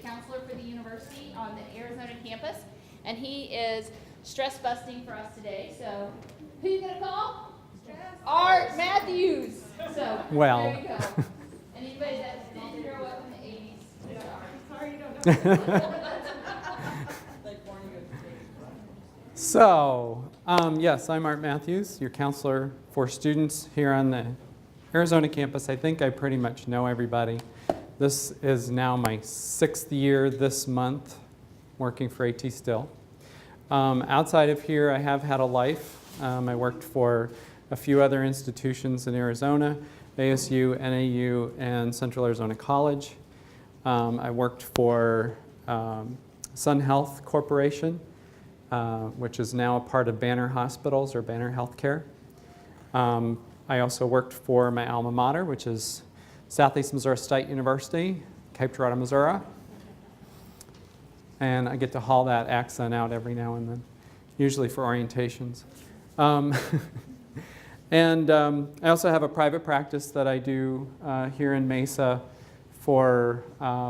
counselor for the university on the Arizona campus, and he is stress busting for us today. So, who you gonna call? Art Matthews. So, well. There you go. And anybody that didn't grow up in the 80s, sorry you don't know. So, yes, I'm Art Matthews, your counselor for students here on the Arizona campus. I think I pretty much know everybody. This is now my 6th year this month working for AT Still. Outside of here, I have had a life. I worked for a few other institutions in Arizona, ASU, NAU, and Central Arizona College. I worked for Sun Health Corporation, which is now a part of Banner Hospitals or Banner Healthcare. I also worked for my alma mater, which is Southeast Missouri State University, Cape Girardeau, Missouri. And I get to haul that accent out every now and then, usually for orientations. And I also have a private practice that I do here in Mesa for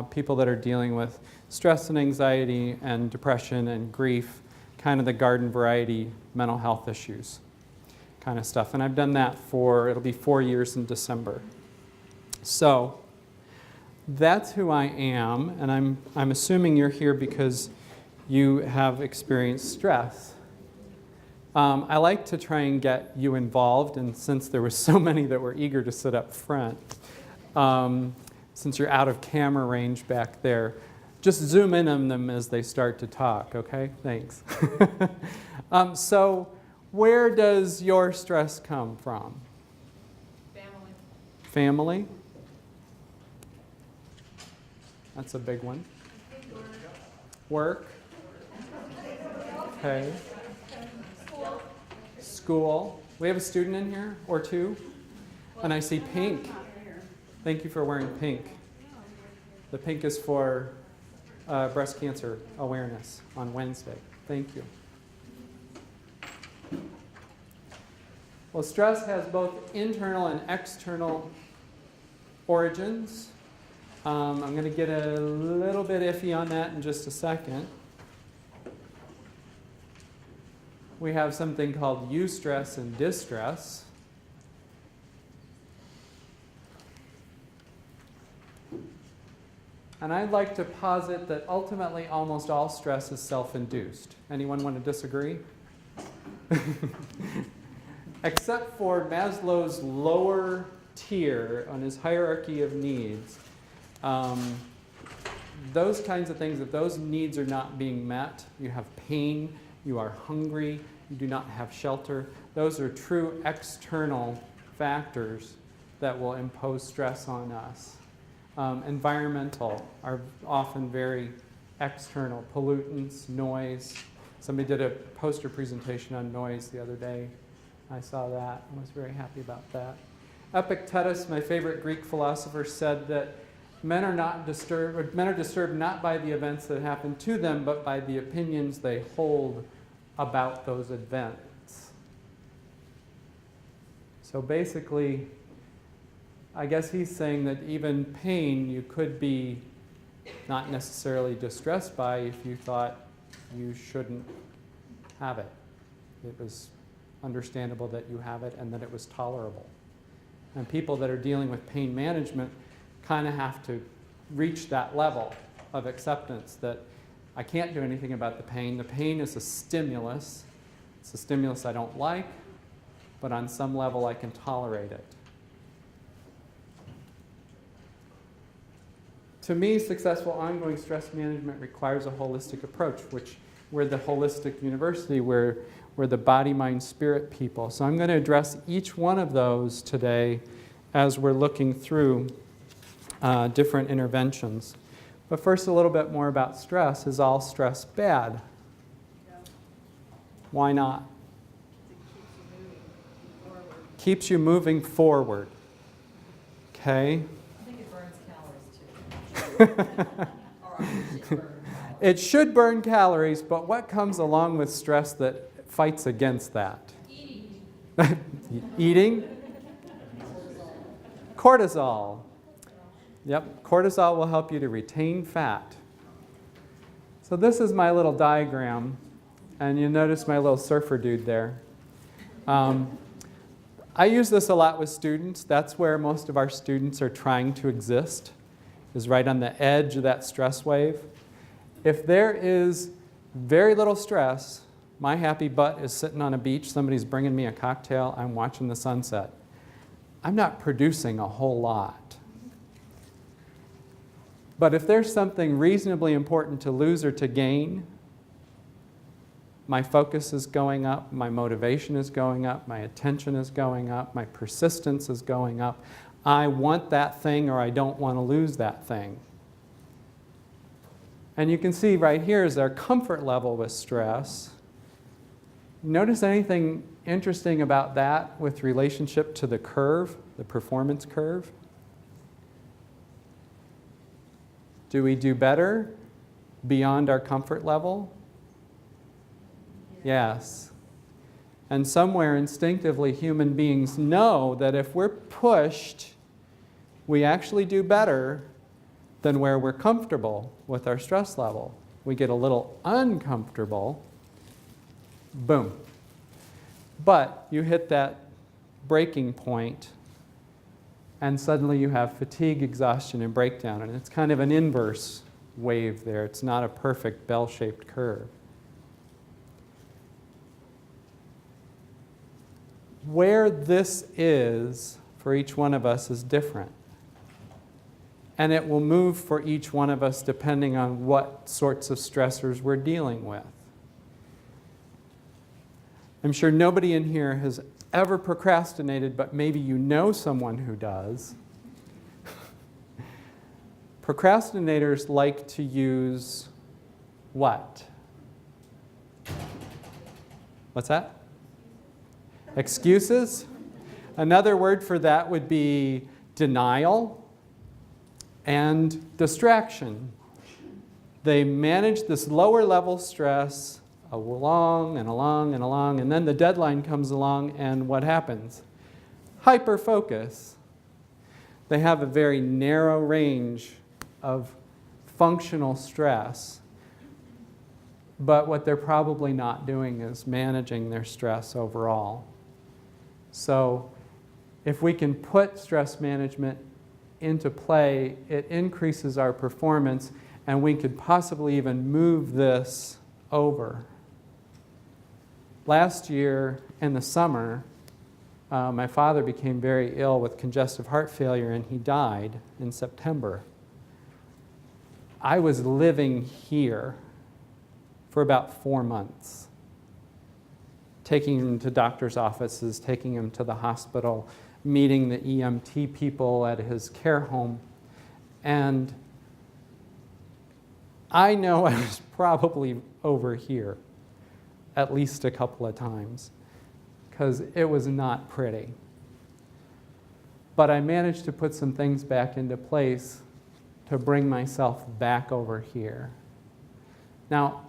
people that are dealing with stress and anxiety and depression and grief, kind of the garden variety mental health issues kind of stuff. And I've done that for, it'll be 4 years in December. So that's who I am, and I'm assuming you're here because you have experienced stress. I like to try and get you involved, and since there were so many that were eager to sit up front, since you're out of camera range back there, just zoom in on them as they start to talk, okay? Thanks. So where does your stress come from? Family. Family? That's a big one. Work? Okay. School. We have a student in here, or two. And I see pink. Thank you for wearing pink. The pink is for breast cancer awareness on Wednesday. Thank you. Well, stress has both internal and external origins. I'm going to get a little bit iffy on that in just a second. We have something called eustress and distress. And I'd like to posit that ultimately almost all stress is self-induced. Anyone want to disagree? Except for Maslow's lower tier on his hierarchy of needs. Those kinds of things, if those needs are not being met, you have pain, you are hungry, you do not have shelter, those are true external factors that will impose stress on us. Environmental are often very external, pollutants, noise. Somebody did a poster presentation on noise the other day. I saw that and was very happy about that. Epictetus, my favorite Greek philosopher, said that men are disturbed not by the events that happen to them, but by the opinions they hold about those events. So basically, I guess he's saying that even pain you could be not necessarily distressed by if you thought you shouldn't have it. It was understandable that you have it and that it was tolerable. And people that are dealing with pain management kind of have to reach that level of acceptance that I can't do anything about the pain. The pain is a stimulus. It's a stimulus I don't like, but on some level I can tolerate it. To me, successful ongoing stress management requires a holistic approach, which we're the holistic university, we're the body, mind, spirit people. So I'm going to address each one of those today as we're looking through different interventions. But first, a little bit more about stress. Is all stress bad? Why not? Keeps you moving forward. Okay? I think it burns calories too. It should burn calories, but what comes along with stress that fights against that? Eating. Eating? Cortisol. Yep, cortisol will help you to retain fat. So this is my little diagram, and you notice my little surfer dude there. I use this a lot with students. That's where most of our students are trying to exist, is right on the edge of that stress wave. If there is very little stress, my happy butt is sitting on a beach, somebody's bringing me a cocktail, I'm watching the sunset. I'm not producing a whole lot. But if there's something reasonably important to lose or to gain, my focus is going up, my motivation is going up, my attention is going up, my persistence is going up. I want that thing or I don't want to lose that thing. And you can see right here is our comfort level with stress. Notice anything interesting about that with relationship to the curve, the performance curve? Do we do better beyond our comfort level? Yes. And somewhere instinctively human beings know that if we're pushed, we actually do better than where we're comfortable with our stress level. We get a little uncomfortable, boom. But you hit that breaking point, and suddenly you have fatigue, exhaustion, and breakdown. And it's kind of an inverse wave there. It's not a perfect bell-shaped curve. Where this is for each one of us is different. And it will move for each one of us depending on what sorts of stressors we're dealing with. I'm sure nobody in here has ever procrastinated, but maybe you know someone who does. Procrastinators like to use what? What's that? Excuses. Another word for that would be denial and distraction. They manage this lower level stress along and along and along, and then the deadline comes along, and what happens? Hyper-focus. They have a very narrow range of functional stress, but what they're probably not doing is managing their stress overall. So if we can put stress management into play, it increases our performance, and we could possibly even move this over. Last year in the summer, my father became very ill with congestive heart failure, and he died in September. I was living here for about 4 months, taking him to doctor's offices, taking him to the hospital, meeting the EMT people at his care home. And I know I was probably over here at least a couple of times, because it was not pretty. But I managed to put some things back into place to bring myself back over here. Now,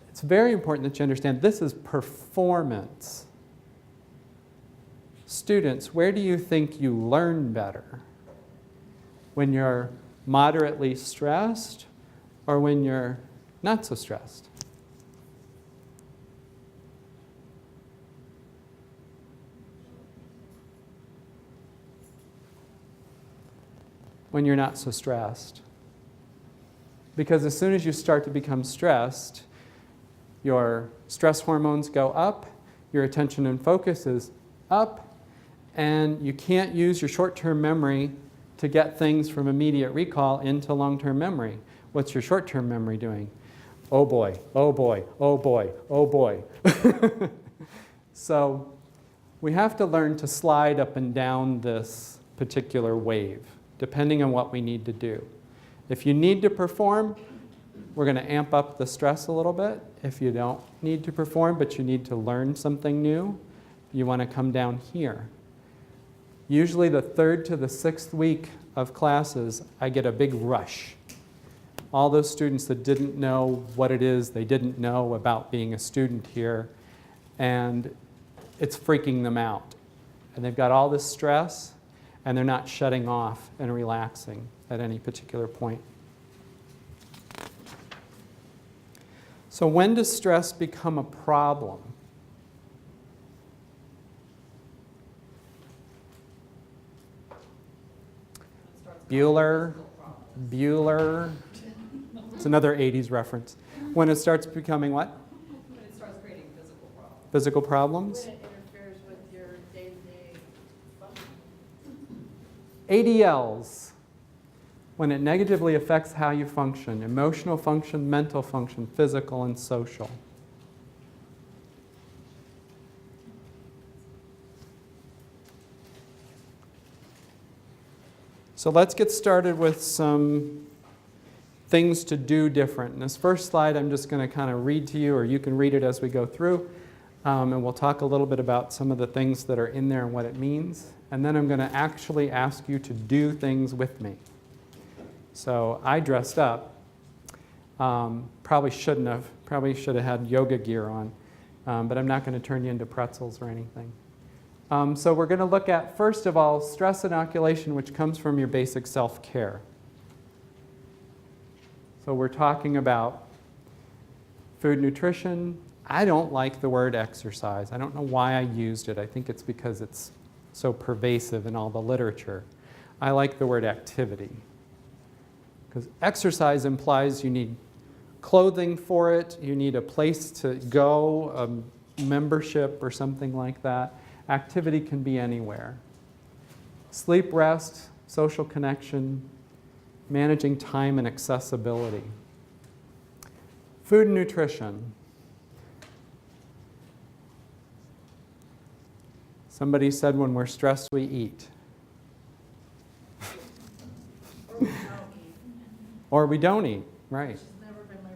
it's very important that you understand this is performance. Students, where do you think you learn better? When you're moderately stressed or when you're not so stressed? When you're not so stressed. Because as soon as you start to become stressed, your stress hormones go up, your attention and focus is up, and you can't use your short-term memory to get things from immediate recall into long-term memory. What's your short-term memory doing? Oh boy, oh boy, oh boy, oh boy. So we have to learn to slide up and down this particular wave, depending on what we need to do. If you need to perform, we're going to amp up the stress a little bit. If you don't need to perform, but you need to learn something new, you want to come down here. Usually the 3rd to the 6th week of classes, I get a big rush. All those students that didn't know what it is, they didn't know about being a student here, and it's freaking them out. And they've got all this stress, and they're not shutting off and relaxing at any particular point. So when does stress become a problem? Bueller. It's another 80s reference. When it starts becoming what? When it starts creating physical problems. Physical problems? When it interferes with your day-to-day function. ADLs. When it negatively affects how you function. Emotional function, mental function, physical and social. So let's get started with some things to do different. In this first slide, I'm just going to kind of read to you, or you can read it as we go through. And we'll talk a little bit about some of the things that are in there and what it means. And then I'm going to actually ask you to do things with me. So I dressed up. Probably shouldn't have. Probably should have had yoga gear on. But I'm not going to turn you into pretzels or anything. So we're going to look at, first of all, stress inoculation, which comes from your basic self-care. So we're talking about food, nutrition. I don't like the word exercise. I don't know why I used it. I think it's because it's so pervasive in all the literature. I like the word activity. Because exercise implies you need clothing for it, you need a place to go, a membership or something like that. Activity can be anywhere. Sleep, rest, social connection, managing time and accessibility. Food and nutrition. Somebody said when we're stressed, we eat. Or we don't eat, right. Which has never been my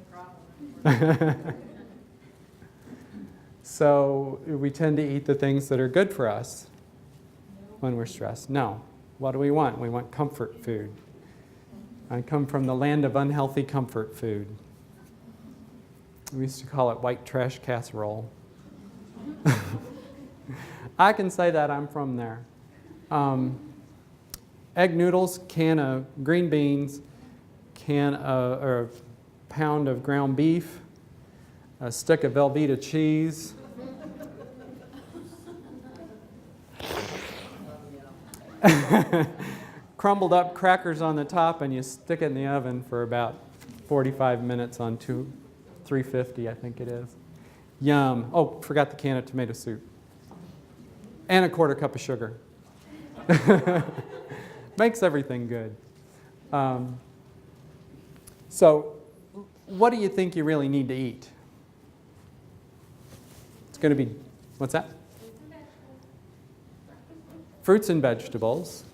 problem. So we tend to eat the things that are good for us when we're stressed. No. What do we want? We want comfort food. I come from the land of unhealthy comfort food. We used to call it white trash casserole. I can say that I'm from there. Egg noodles, can of green beans, or a pound of ground beef, a stick of Velveeta cheese, crumbled up crackers on the top, and you stick it in the oven for about 45 minutes on 350, I think it is. Yum. Oh, forgot the can of tomato soup. And a quarter cup of sugar. Makes everything good. So, what do you think you really need to eat? It's going to be, what's that? Fruits and vegetables.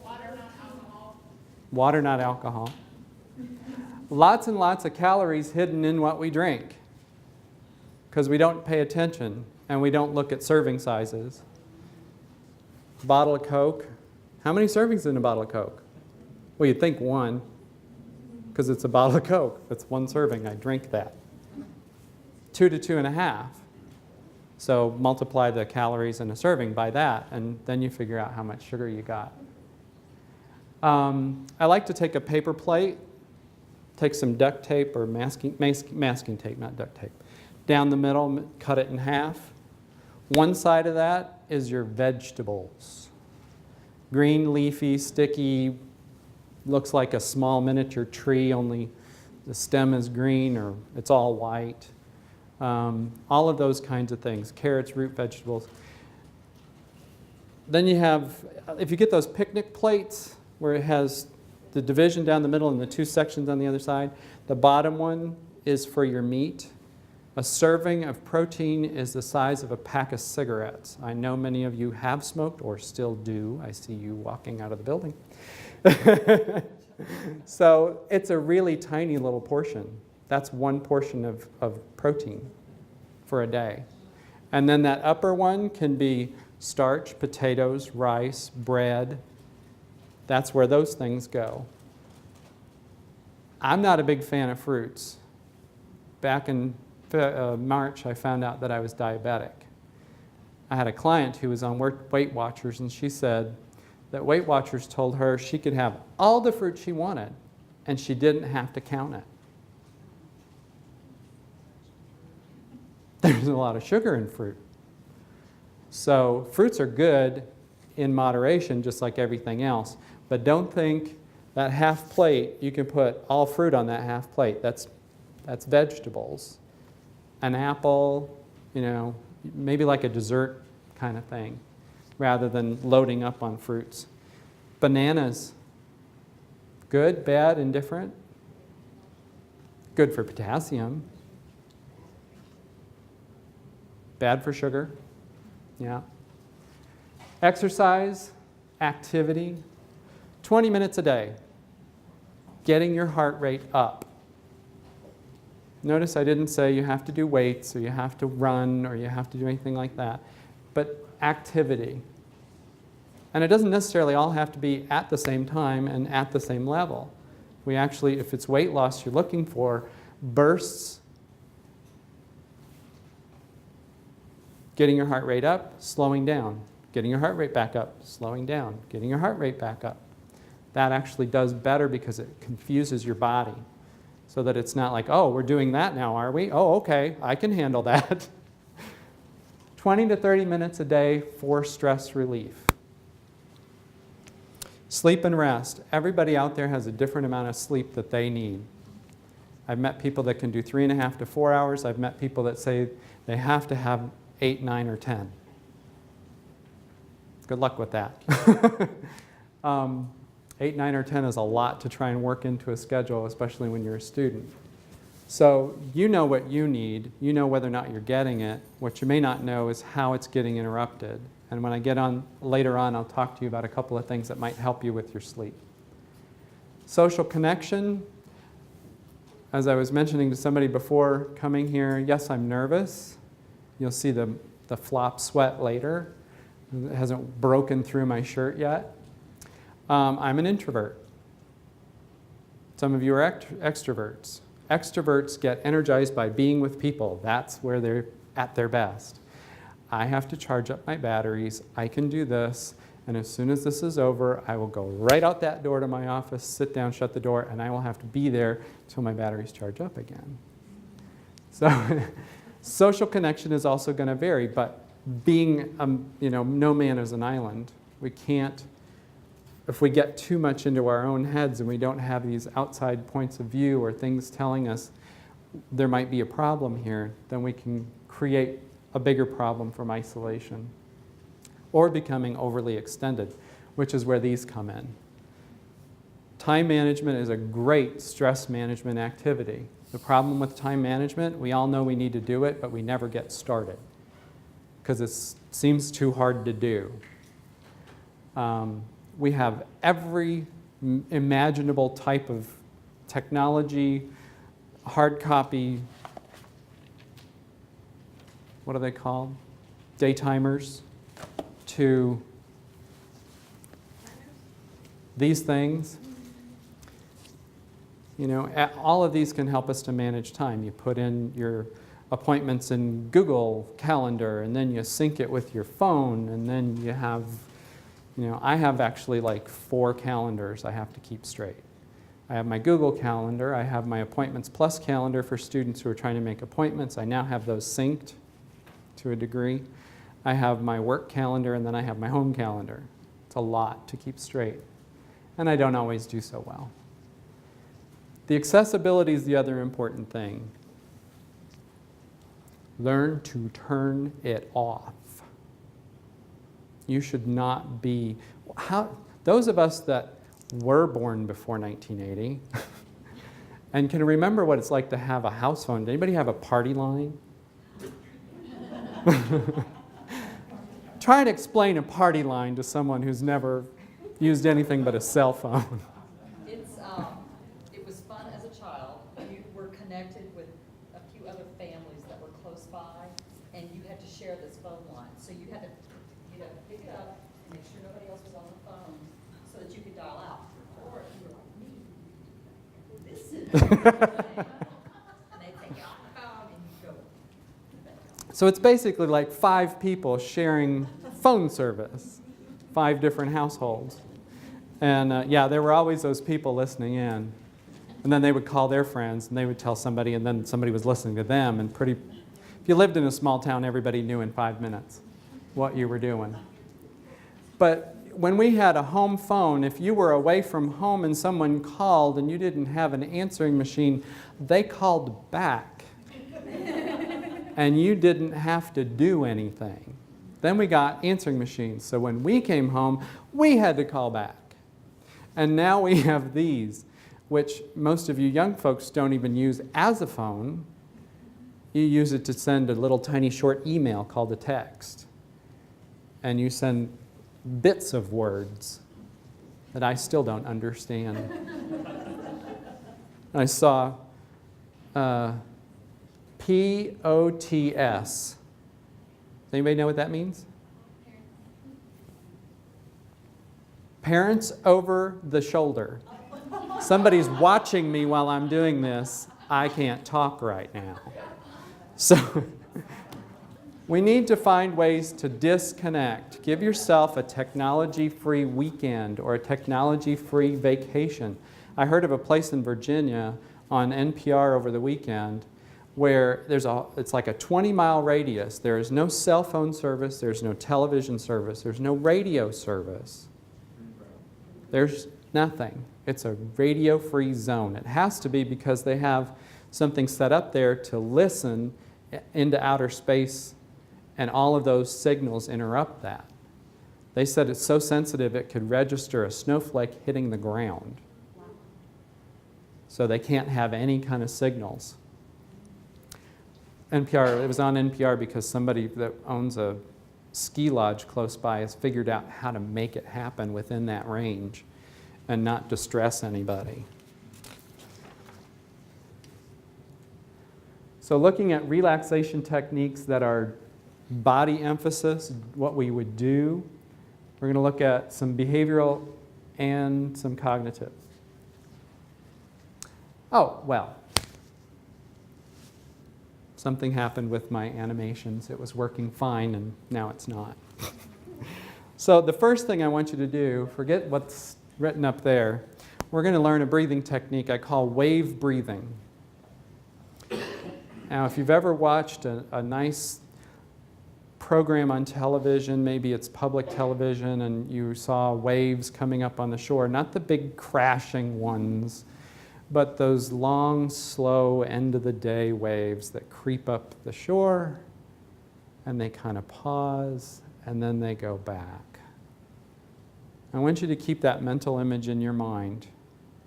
Water, not alcohol. Water, not alcohol. Lots and lots of calories hidden in what we drink because we don't pay attention and we don't look at serving sizes. Bottle of Coke. How many servings in a bottle of Coke? Well, you'd think one because it's a bottle of Coke. That's one serving. I drink that. 2 to 2.5. So multiply the calories in a serving by that, and then you figure out how much sugar you got. I like to take a paper plate, take some duct tape or masking tape, not duct tape, down the middle, cut it in half. One side of that is your vegetables. Green, leafy, sticky, looks like a small miniature tree, only the stem is green or it's all white. All of those kinds of things, carrots, root vegetables. Then you have, if you get those picnic plates where it has the division down the middle and the two sections on the other side, the bottom one is for your meat. A serving of protein is the size of a pack of cigarettes. I know many of you have smoked or still do. I see you walking out of the building. So it's a really tiny little portion. That's one portion of protein for a day. And then that upper one can be starch, potatoes, rice, bread. That's where those things go. I'm not a big fan of fruits. Back in March, I found out that I was diabetic. I had a client who was on Weight Watchers, and she said that Weight Watchers told her she could have all the fruit she wanted, and she didn't have to count it. there's a lot of sugar in fruit. So fruits are good in moderation, just like everything else. But don't think that half plate, you can put all fruit on that half plate. That's vegetables. An apple, maybe like a dessert kind of thing, rather than loading up on fruits. Bananas, good, bad, indifferent? Good for potassium. Bad for sugar? Yeah. Exercise, activity, 20 minutes a day. Getting your heart rate up. Notice I didn't say you have to do weights or you have to run or you have to do anything like that, but activity. And it doesn't necessarily all have to be at the same time and at the same level. We actually, if it's weight loss you're looking for, bursts, getting your heart rate up, slowing down, getting your heart rate back up, slowing down, getting your heart rate back up. That actually does better because it confuses your body so that it's not like, oh, we're doing that now, are we? Oh, okay, I can handle that. 20 to 30 minutes a day for stress relief. Sleep and rest. Everybody out there has a different amount of sleep that they need. I've met people that can do 3.5 to 4 hours. I've met people that say they have to have 8, 9, or 10. Good luck with that. 8, 9, or 10 is a lot to try and work into a schedule, especially when you're a student. So you know what you need. You know whether or not you're getting it. What you may not know is how it's getting interrupted. And when I get on later on, I'll talk to you about a couple of things that might help you with your sleep. Social connection. As I was mentioning to somebody before coming here, yes, I'm nervous. You'll see the flop sweat later. It hasn't broken through my shirt yet. I'm an introvert. Some of you are extroverts. Extroverts get energized by being with people. That's where they're at their best. I have to charge up my batteries. I can do this. And as soon as this is over, I will go right out that door to my office, sit down, shut the door, and I will have to be there until my batteries charge up again. So social connection is also going to vary, but being, no man is an island. We can't, if we get too much into our own heads and we don't have these outside points of view or things telling us there might be a problem here, then we can create a bigger problem from isolation or becoming overly extended, which is where these come in. Time management is a great stress management activity. The problem with time management, we all know we need to do it, but we never get started because it seems too hard to do. We have every imaginable type of technology, hard copy, what are they called? Daytimers, to these things. All of these can help us to manage time. You put in your appointments in Google Calendar, and then you sync it with your phone, and then you have, I have actually like 4 calendars I have to keep straight. I have my Google Calendar, I have my Appointments Plus calendar for students who are trying to make appointments. I now have those synced to a degree. I have my work calendar, and then I have my home calendar. It's a lot to keep straight, and I don't always do so well. The accessibility is the other important thing. Learn to turn it off. You should not be, those of us that were born before 1980 and can remember what it's like to have a house phone. Does anybody have a party line? Try to explain a party line to someone who's never used anything but a cell phone. It was fun as a child. You were connected with a few other families that were close by, and you had to share this phone line. So you had to pick it up and make sure nobody else was on the phone so that you could dial out. Or if you were like me, listen. And they'd take you off the phone and you go. So it's basically like 5 people sharing phone service, 5 different households. And there were always those people listening in. And then they would call their friends, and they would tell somebody, and then somebody was listening to them. And if you lived in a small town, everybody knew in 5 minutes what you were doing. But when we had a home phone, if you were away from home and someone called and you didn't have an answering machine, they called back. And you didn't have to do anything. Then we got answering machines. So when we came home, we had to call back. And now we have these, which most of you young folks don't even use as a phone. You use it to send a little tiny short email called a text. And you send bits of words that I still don't understand. I saw POTS. Does anybody know what that means? Parents over the shoulder. Somebody's watching me while I'm doing this. I can't talk right now. So we need to find ways to disconnect. Give yourself a technology-free weekend or a technology-free vacation. I heard of a place in Virginia on NPR over the weekend where it's like a 20-mile radius. There is no cell phone service, there's no television service, there's no radio service. There's nothing. It's a radio-free zone. It has to be because they have something set up there to listen into outer space, and all of those signals interrupt that. They said it's so sensitive it could register a snowflake hitting the ground. So they can't have any kind of signals. NPR, it was on NPR because somebody that owns a ski lodge close by has figured out how to make it happen within that range and not distress anybody. So looking at relaxation techniques that are body emphasis, what we would do, we're going to look at some behavioral and some cognitive. Oh, well, something happened with my animations. It was working fine, and now it's not. So the first thing I want you to do, forget what's written up there. We're going to learn a breathing technique I call wave breathing. Now, if you've ever watched a nice program on television, maybe it's public television, and you saw waves coming up on the shore, not the big crashing ones, but those long, slow, end-of-the-day waves that creep up the shore, and they kind of pause, and then they go back. I want you to keep that mental image in your mind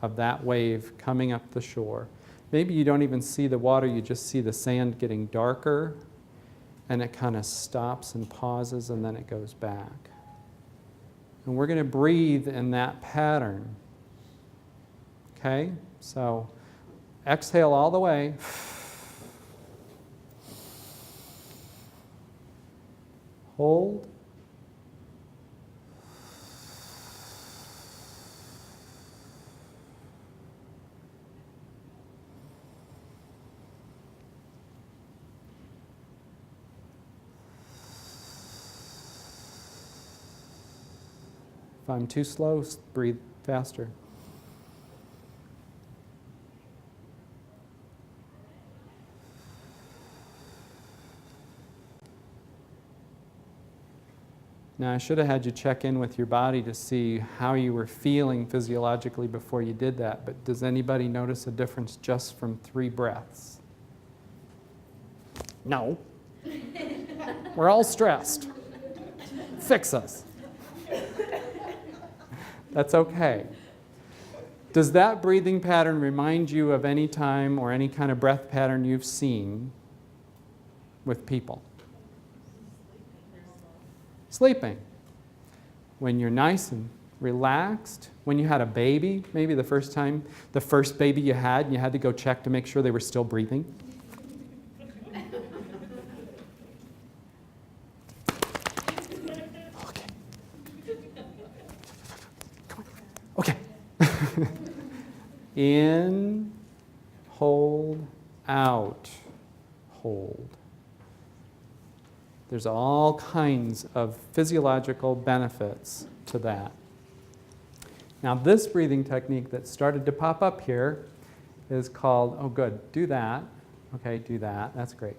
of that wave coming up the shore. Maybe you don't even see the water, you just see the sand getting darker, and it kind of stops and pauses, and then it goes back. And we're going to breathe in that pattern. Okay? So exhale all the way. Hold. If I'm too slow, breathe faster. Now, I should have had you check in with your body to see how you were feeling physiologically before you did that, but does anybody notice a difference just from 3 breaths? No. We're all stressed. Fix us. That's okay. Does that breathing pattern remind you of any time or any kind of breath pattern you've seen with people? Sleeping. When you're nice and relaxed. When you had a baby, maybe the first baby you had, and you had to go check to make sure they were still breathing. Okay. Come on. Okay. In, hold, out, hold. There's all kinds of physiological benefits to that. Now, this breathing technique that started to pop up here is called, oh good, do that. Okay, do that, that's great.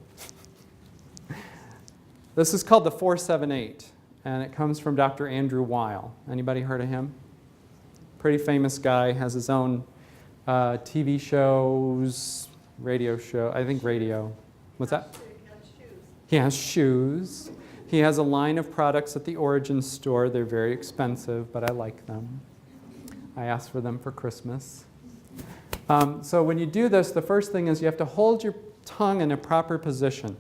This is called the 478, and it comes from Dr. Andrew Weil. Anybody heard of him? Pretty famous guy, has his own TV shows, radio show, I think radio. What's that? He has shoes. He has a line of products at the Origin store. They're very expensive, but I like them. I asked for them for Christmas. So when you do this, the first thing is you have to hold your tongue in a proper position.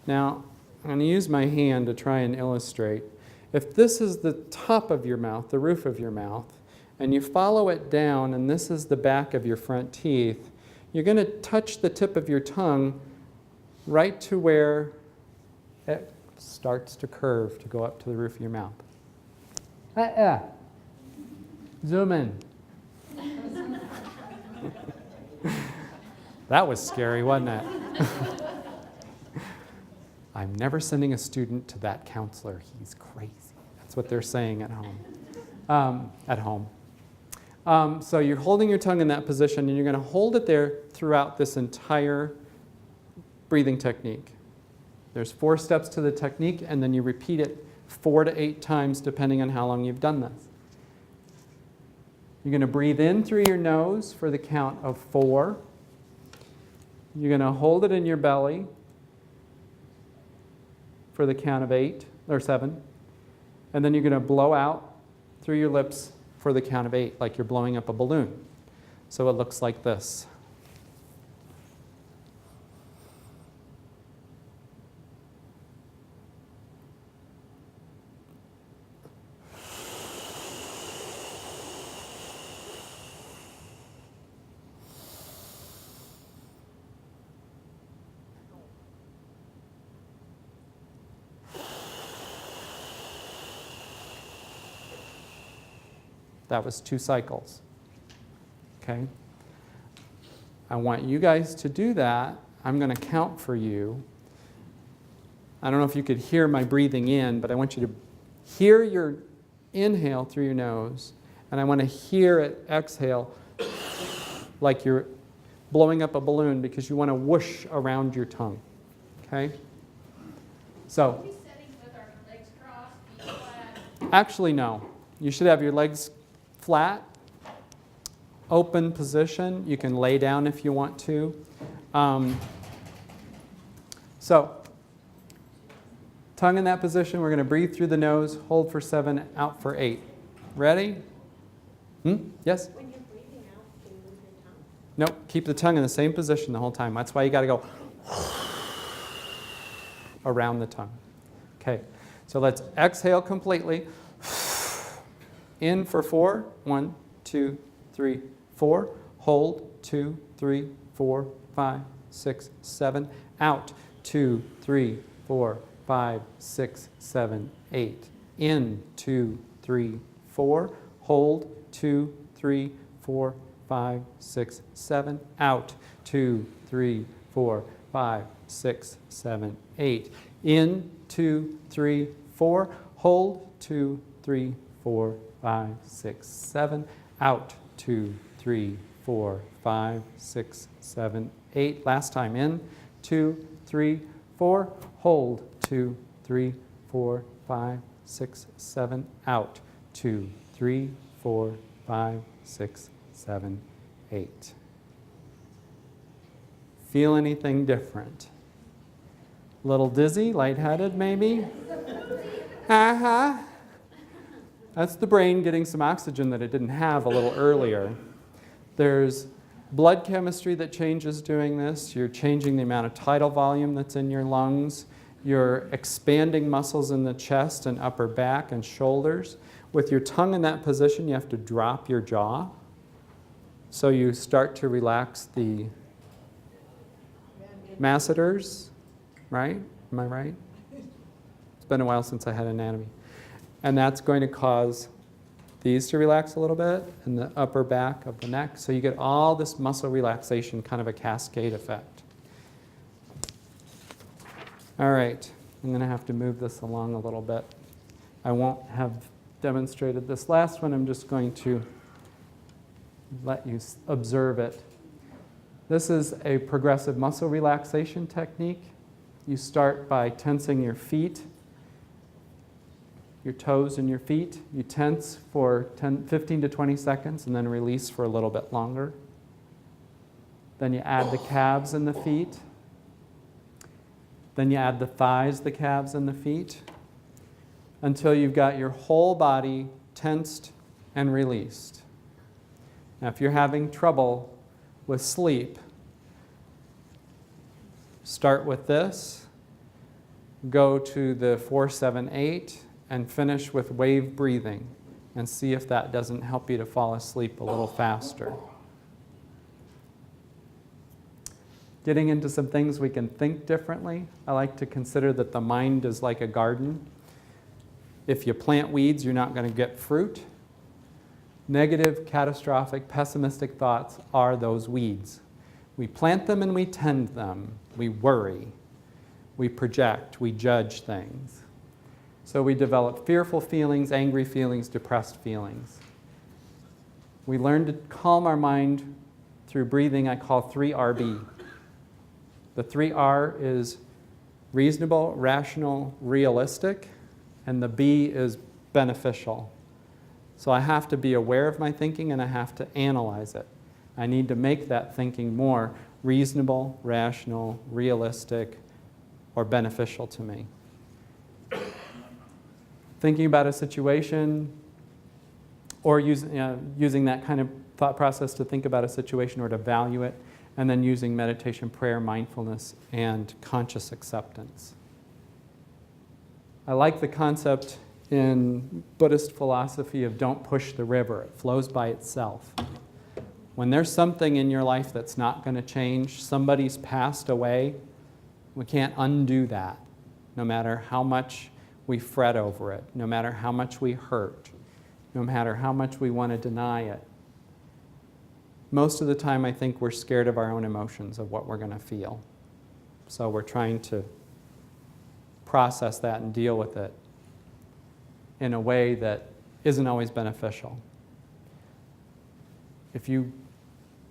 Now, I'm going to use my hand to try and illustrate. If this is the top of your mouth, the roof of your mouth, and you follow it down, and this is the back of your front teeth, you're going to touch the tip of your tongue right to where it starts to curve to go up to the roof of your mouth. Zoom in. That was scary, wasn't it? I'm never sending a student to that counselor. He's crazy. That's what they're saying at home. So you're holding your tongue in that position, and you're going to hold it there throughout this entire breathing technique. There's 4 steps to the technique, and then you repeat it 4 to 8 times depending on how long you've done this. You're going to breathe in through your nose for the count of 4. You're going to hold it in your belly for the count of 8 or 7. And then you're going to blow out through your lips for the count of 8, like you're blowing up a balloon. So it looks like this. That was 2 cycles. Okay? I want you guys to do that. I'm going to count for you. I don't know if you could hear my breathing in, but I want you to hear your inhale through your nose, and I want to hear it exhale like you're blowing up a balloon, because you want to whoosh around your tongue. Okay? So, Are we sitting with our legs crossed, feet flat? actually, no. You should have your legs flat, open position. You can lay down if you want to. So, tongue in that position. We're going to breathe through the nose, hold for 7, out for 8. Ready? Yes? When you're breathing out, do you move your tongue? Nope. Keep the tongue in the same position the whole time. That's why you got to go around the tongue. Okay. So let's exhale completely. In for 4. 1, 2, 3, 4. Hold. 2, 3, 4, 5, 6, 7. Out. 2, 3, 4, 5, 6, 7, 8. In. 2, 3, 4. Hold. 2, 3, 4, 5, 6, 7. Out. 2, 3, 4, 5, 6, 7, 8. In. 2, 3, 4. Hold. 2, 3, 4, 5, 6, 7. Out. 2, 3, 4, 5, 6, 7, 8. Last time. In. 2, 3, 4. Hold. 2, 3, 4, 5, 6, 7. Out. 2, 3, 4, 5, 6, 7, 8. Feel anything different? A little dizzy, lightheaded maybe? That's the brain getting some oxygen that it didn't have a little earlier. There's blood chemistry that changes doing this. You're changing the amount of tidal volume that's in your lungs. You're expanding muscles in the chest and upper back and shoulders. With your tongue in that position, you have to drop your jaw. So you start to relax the masseters, right? Am I right? It's been a while since I had anatomy. And that's going to cause these to relax a little bit and the upper back of the neck. So you get all this muscle relaxation, kind of a cascade effect. All right, I'm going to have to move this along a little bit. I won't have demonstrated this last one. I'm just going to let you observe it. This is a progressive muscle relaxation technique. You start by tensing your feet, your toes and your feet. You tense for 15 to 20 seconds and then release for a little bit longer. Then you add the calves and the feet. Then you add the thighs, the calves, and the feet until you've got your whole body tensed and released. Now, if you're having trouble with sleep, start with this, go to the 4-7-8, and finish with wave breathing and see if that doesn't help you to fall asleep a little faster. Getting into some things we can think differently. I like to consider that the mind is like a garden. If you plant weeds, you're not going to get fruit. Negative, catastrophic, pessimistic thoughts are those weeds. We plant them and we tend them. We worry. We project. We judge things. So we develop fearful feelings, angry feelings, depressed feelings. We learn to calm our mind through breathing I call 3RB. The 3R is reasonable, rational, realistic, and the B is beneficial. So I have to be aware of my thinking and I have to analyze it. I need to make that thinking more reasonable, rational, realistic, or beneficial to me. Thinking about a situation or using that kind of thought process to think about a situation or to value it, and then using meditation, prayer, mindfulness, and conscious acceptance. I like the concept in Buddhist philosophy of don't push the river. It flows by itself. When there's something in your life that's not going to change, somebody's passed away, we can't undo that, no matter how much we fret over it, no matter how much we hurt, no matter how much we want to deny it. Most of the time, I think we're scared of our own emotions, of what we're going to feel. So we're trying to process that and deal with it in a way that isn't always beneficial. If you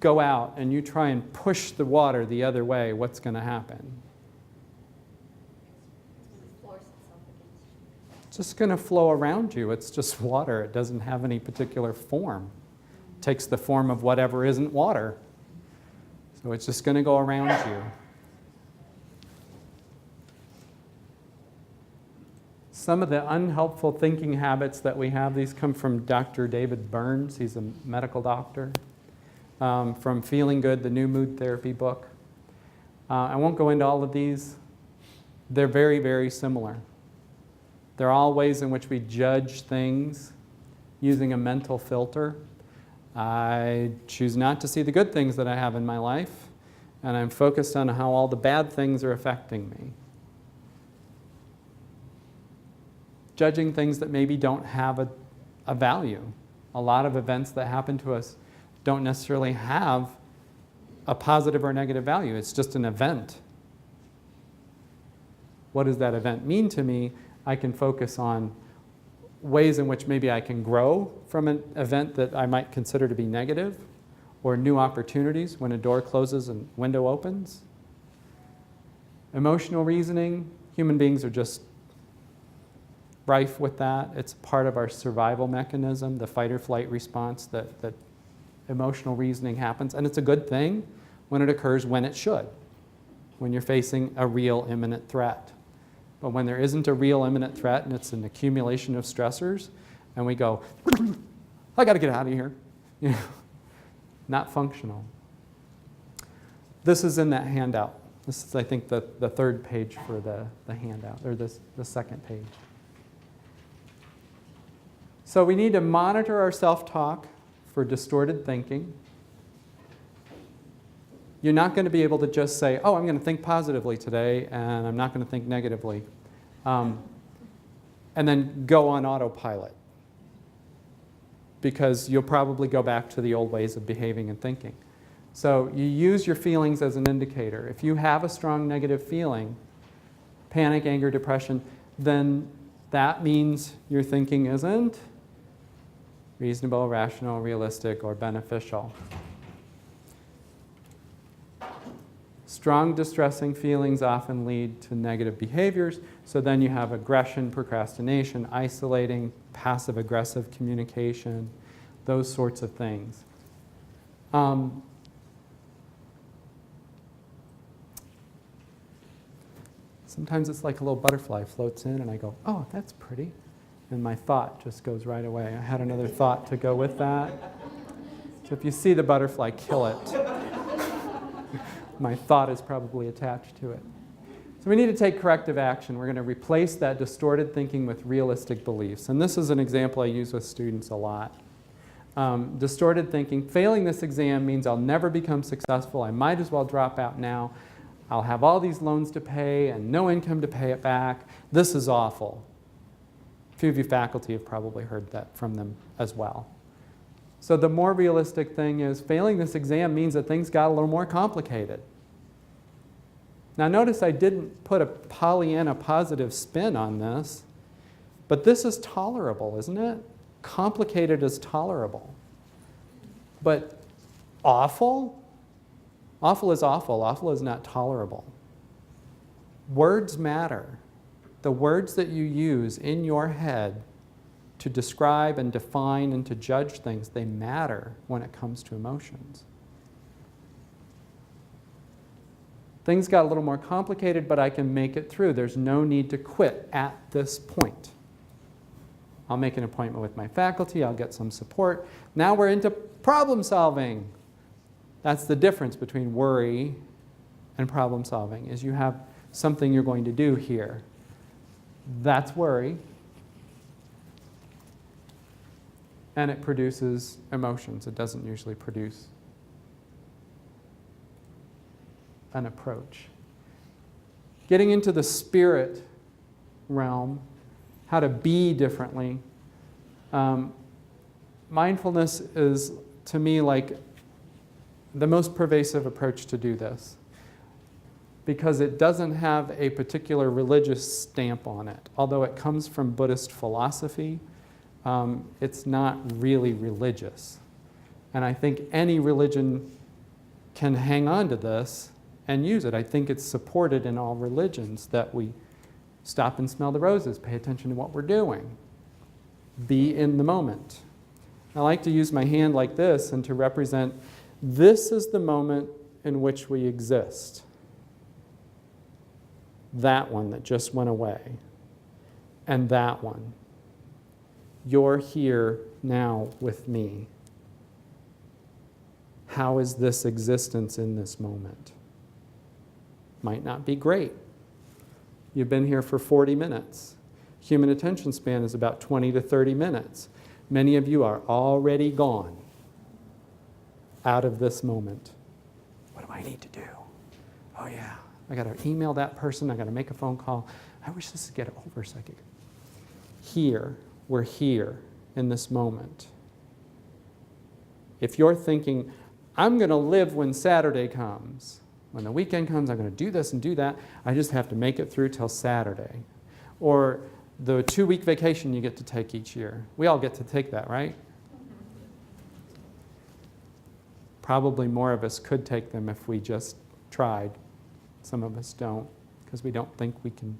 go out and you try and push the water the other way, what's going to happen? It's just going to flow around you. It's just water. It doesn't have any particular form. It takes the form of whatever isn't water. So it's just going to go around you. Some of the unhelpful thinking habits that we have, these come from Dr. David Burns. He's a medical doctor. From Feeling Good, the new mood therapy book. I won't go into all of these. They're very, very similar. They're all ways in which we judge things using a mental filter. I choose not to see the good things that I have in my life, and I'm focused on how all the bad things are affecting me. Judging things that maybe don't have a value. A lot of events that happen to us don't necessarily have a positive or negative value. It's just an event. What does that event mean to me? I can focus on ways in which maybe I can grow from an event that I might consider to be negative, or new opportunities when a door closes and window opens. Emotional reasoning, human beings are just rife with that. It's part of our survival mechanism, the fight or flight response, that emotional reasoning happens. And it's a good thing when it occurs when it should, when you're facing a real imminent threat. But when there isn't a real imminent threat and it's an accumulation of stressors, and we go, I got to get out of here, not functional. This is in that handout. This is, I think, the third page for the handout, or the second page. So we need to monitor our self-talk for distorted thinking. You're not going to be able to just say, oh, I'm going to think positively today, and I'm not going to think negatively, and then go on autopilot, because you'll probably go back to the old ways of behaving and thinking. So you use your feelings as an indicator. If you have a strong negative feeling, panic, anger, depression, then that means your thinking isn't reasonable, rational, realistic, or beneficial. Strong distressing feelings often lead to negative behaviors. So then you have aggression, procrastination, isolating, passive-aggressive communication, those sorts of things. Sometimes it's like a little butterfly floats in and I go, oh, that's pretty. And my thought just goes right away. I had another thought to go with that. So if you see the butterfly, kill it. My thought is probably attached to it. So we need to take corrective action. We're going to replace that distorted thinking with realistic beliefs. And this is an example I use with students a lot. Distorted thinking, failing this exam means I'll never become successful. I might as well drop out now. I'll have all these loans to pay and no income to pay it back. This is awful. A few of you faculty have probably heard that from them as well. So the more realistic thing is failing this exam means that things got a little more complicated. Now notice I didn't put a Pollyanna positive spin on this, but this is tolerable, isn't it? Complicated is tolerable. But awful? Awful is awful. Awful is not tolerable. Words matter. The words that you use in your head to describe and define and to judge things, they matter when it comes to emotions. Things got a little more complicated, but I can make it through. There's no need to quit at this point. I'll make an appointment with my faculty. I'll get some support. Now we're into problem solving. That's the difference between worry and problem solving, is you have something you're going to do here. That's worry. And it produces emotions. It doesn't usually produce an approach. Getting into the spirit realm, how to be differently. Mindfulness is, to me, like the most pervasive approach to do this, because it doesn't have a particular religious stamp on it. Although it comes from Buddhist philosophy, it's not really religious. And I think any religion can hang on to this and use it. I think it's supported in all religions that we stop and smell the roses, pay attention to what we're doing, be in the moment. I like to use my hand like this and to represent this is the moment in which we exist. That one that just went away. And that one. You're here now with me. How is this existence in this moment? Might not be great. You've been here for 40 minutes. Human attention span is about 20 to 30 minutes. Many of you are already gone out of this moment. What do I need to do? Oh yeah, I got to email that person. I got to make a phone call. I wish this would get over so I could. Here, we're here in this moment. If you're thinking, I'm going to live when Saturday comes, when the weekend comes, I'm going to do this and do that, I just have to make it through till Saturday. Or the 2-week vacation you get to take each year. We all get to take that, right? Probably more of us could take them if we just tried. Some of us don't, because we don't think we can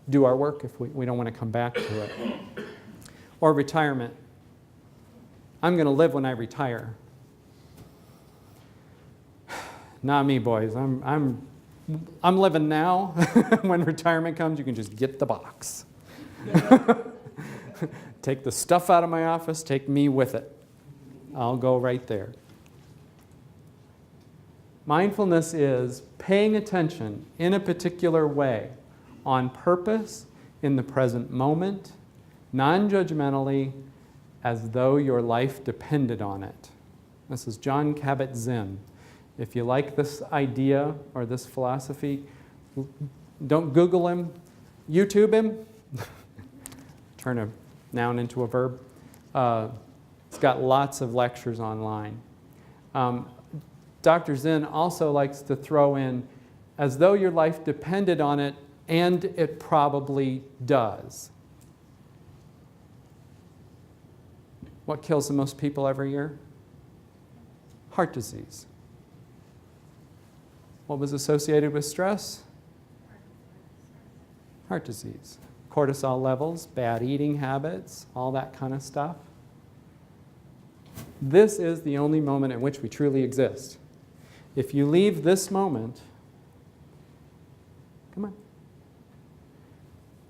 do our work if we don't want to come back to it. Or retirement. I'm going to live when I retire. Not me, boys. I'm living now. When retirement comes, you can just get the box. Take the stuff out of my office, take me with it. I'll go right there. Mindfulness is paying attention in a particular way, on purpose, in the present moment, non-judgmentally, as though your life depended on it. This is Jon Kabat-Zinn. If you like this idea or this philosophy, don't Google him, YouTube him. Turn a noun into a verb. It's got lots of lectures online. Dr. Zinn also likes to throw in, as though your life depended on it, and it probably does. What kills the most people every year? Heart disease. What was associated with stress? Heart disease. Cortisol levels, bad eating habits, all that kind of stuff. This is the only moment in which we truly exist. If you leave this moment, come on,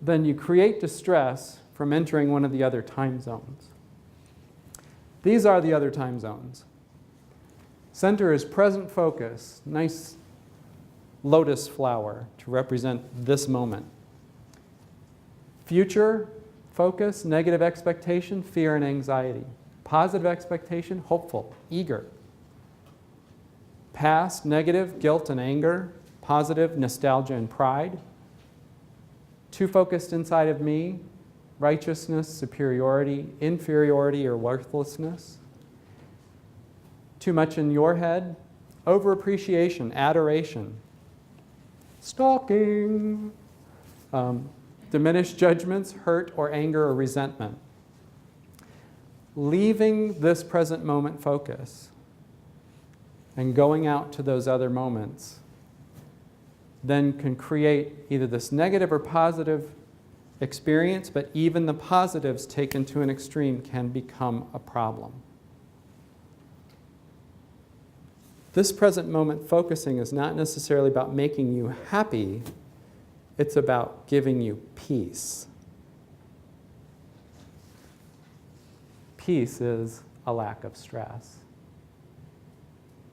then you create distress from entering one of the other time zones. These are the other time zones. Center is present focus, nice lotus flower to represent this moment. Future focus, negative expectation, fear and anxiety. Positive expectation, hopeful, eager. Past, negative, guilt and anger. Positive, nostalgia and pride. Too focused inside of me, righteousness, superiority, inferiority or worthlessness. Too much in your head, overappreciation, adoration. Stalking. Diminished judgments, hurt or anger or resentment. Leaving this present moment focus and going out to those other moments then can create either this negative or positive experience, but even the positives taken to an extreme can become a problem. This present moment focusing is not necessarily about making you happy, it's about giving you peace. Peace is a lack of stress.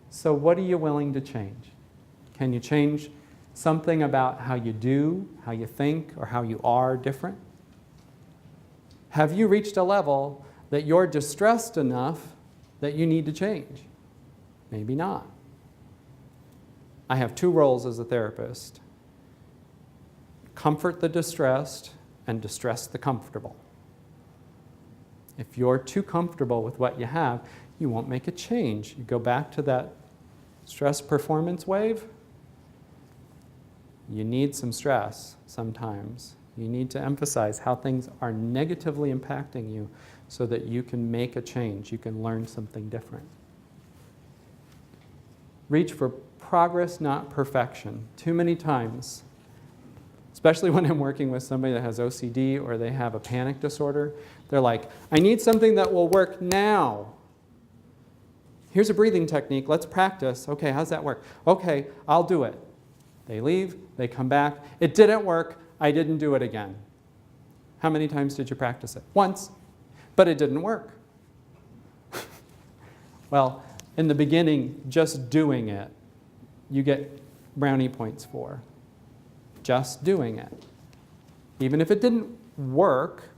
So what are you willing to change? Can you change something about how you do, how you think, or how you are different? Have you reached a level that you're distressed enough that you need to change? Maybe not. I have two roles as a therapist. Comfort the distressed and distress the comfortable. If you're too comfortable with what you have, you won't make a change. You go back to that stress performance wave. You need some stress sometimes. You need to emphasize how things are negatively impacting you so that you can make a change. You can learn something different. Reach for progress, not perfection. Too many times, especially when I'm working with somebody that has OCD or they have a panic disorder, they're like, I need something that will work now. Here's a breathing technique, let's practice. Okay, how's that work? Okay, I'll do it. They leave, they come back. It didn't work, I didn't do it again. How many times did you practice it? Once, but it didn't work. Well, in the beginning, just doing it, you get brownie points for. Just doing it. Even if it didn't work,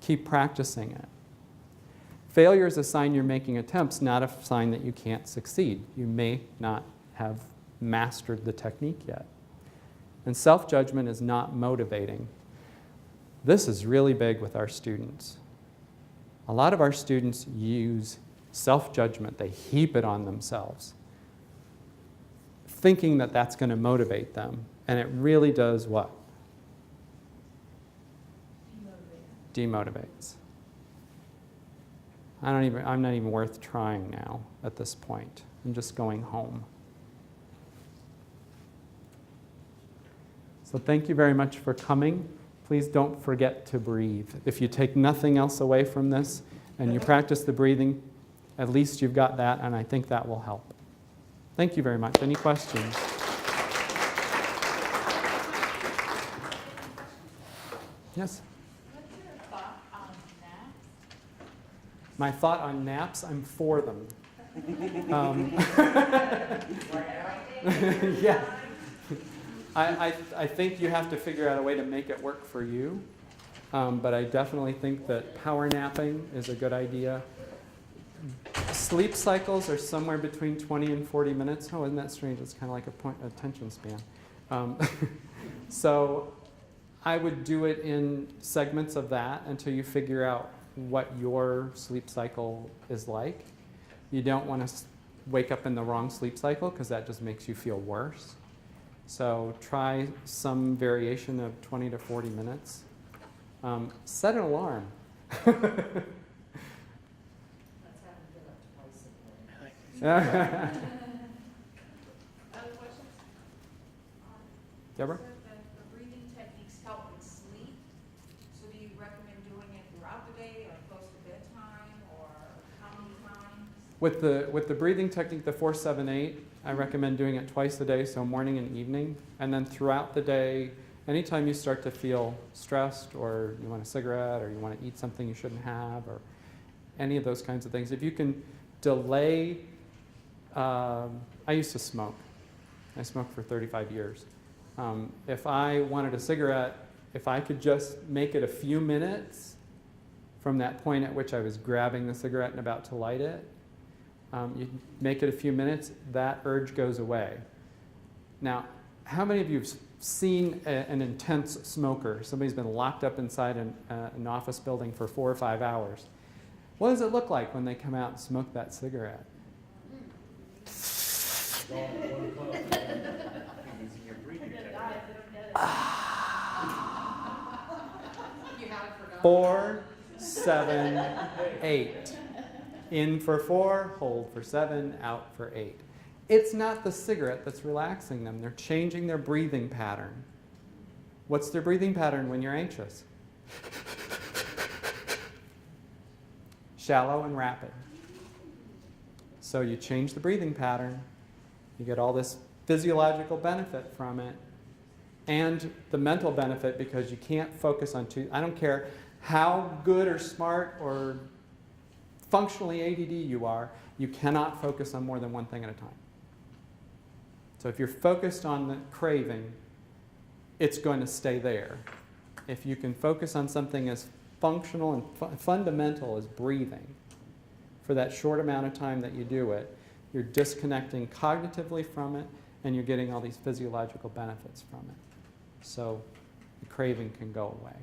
keep practicing it. Failure is a sign you're making attempts, not a sign that you can't succeed. You may not have mastered the technique yet. And self-judgment is not motivating. This is really big with our students. A lot of our students use self-judgment. They heap it on themselves, thinking that that's going to motivate them. And it really does what? Demotivates. I'm not even worth trying now at this point. I'm just going home. So thank you very much for coming. Please don't forget to breathe. If you take nothing else away from this and you practice the breathing, at least you've got that, and I think that will help. Thank you very much. Any questions? Yes? What's your thought on naps? My thought on naps, I'm for them. Yeah. I think you have to figure out a way to make it work for you. But I definitely think that power napping is a good idea. Sleep cycles are somewhere between 20 and 40 minutes. Oh, isn't that strange? It's kind of like a attention span. So I would do it in segments of that until you figure out what your sleep cycle is like. You don't want to wake up in the wrong sleep cycle because that just makes you feel worse. So try some variation of 20 to 40 minutes. Set an alarm. Let's have them get up twice a day. Other questions? Deborah? You said that the breathing techniques help with sleep. So do you recommend doing it throughout the day or close to bedtime or how many times? With the breathing technique, the 4-7-8, I recommend doing it twice a day, so morning and evening. And then throughout the day, anytime you start to feel stressed or you want a cigarette or you want to eat something you shouldn't have or any of those kinds of things, if you can delay, I used to smoke. I smoked for 35 years. If I wanted a cigarette, if I could just make it a few minutes from that point at which I was grabbing the cigarette and about to light it, you make it a few minutes, that urge goes away. Now, how many of you have seen an intense smoker? Somebody's been locked up inside an office building for 4 or 5 hours. What does it look like when they come out and smoke that cigarette? You haven't forgotten. 4, 7, 8. In for 4, hold for 7, out for 8. It's not the cigarette that's relaxing them. They're changing their breathing pattern. What's their breathing pattern when you're anxious? Shallow and rapid. So you change the breathing pattern, you get all this physiological benefit from it, and the mental benefit because you can't focus on two. I don't care how good or smart or functionally ADD you are, you cannot focus on more than one thing at a time. So if you're focused on the craving, it's going to stay there. If you can focus on something as functional and fundamental as breathing, for that short amount of time that you do it, you're disconnecting cognitively from it, and you're getting all these physiological benefits from it. So the craving can go away.